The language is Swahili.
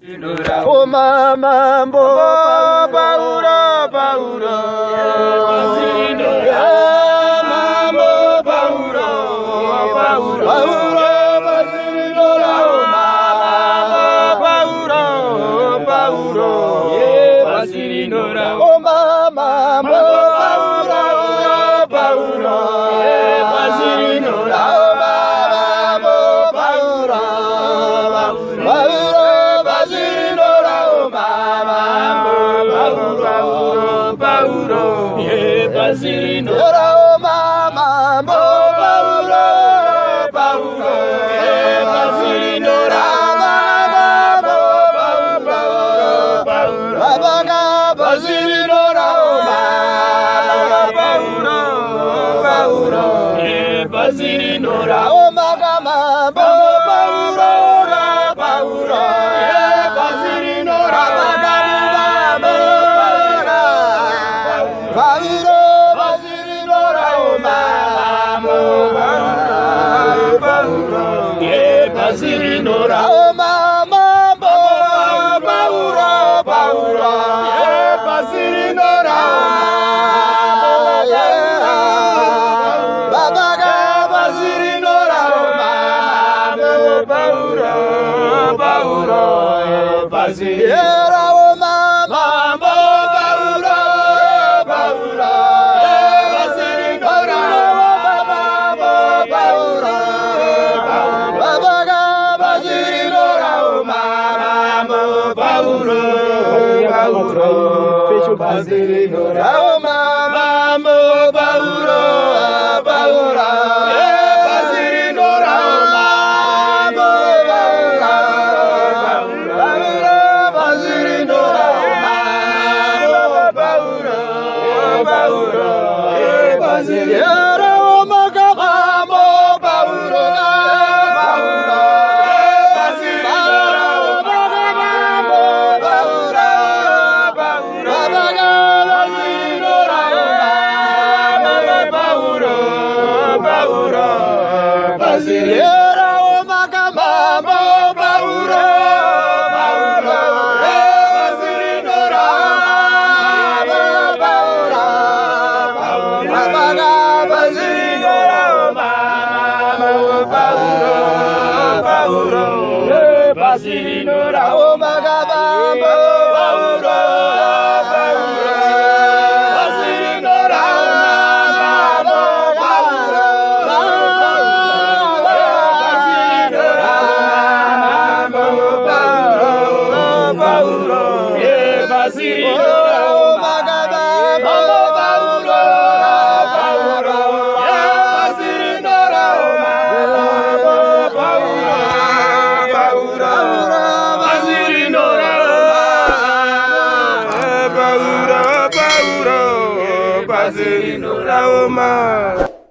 Oh mama mbo paura paura pasirino mambo paura paura paura pasirino raoma paura paura pasirino raoma oh mama mbo paura paura pasirino raoma paura paura pasirino raoma mambo paura paura pasirino raoma paura paura pasirino raoma paura paura pasirino raoma mambo paura paura pasirino raoma pasirino raoma mambo paura paura pasirino raoma babaga pasirino raoma paura paura pasirino raoma mambo paura paura pasirino raoma paura pasirino raoma mambo paura paura pasirino raoma paura paura pasirino raoma paura paura pasirino raoma mambo paura paura pasirino raoma mambo paura paura pasirino raoma paura paura pasirino raoma paura paura pasirino raoma mambo paura paura pasirino raoma pasirino raoma mambo paura paura pasirino raoma paura paura pasirino raoma paura paura pasirino raoma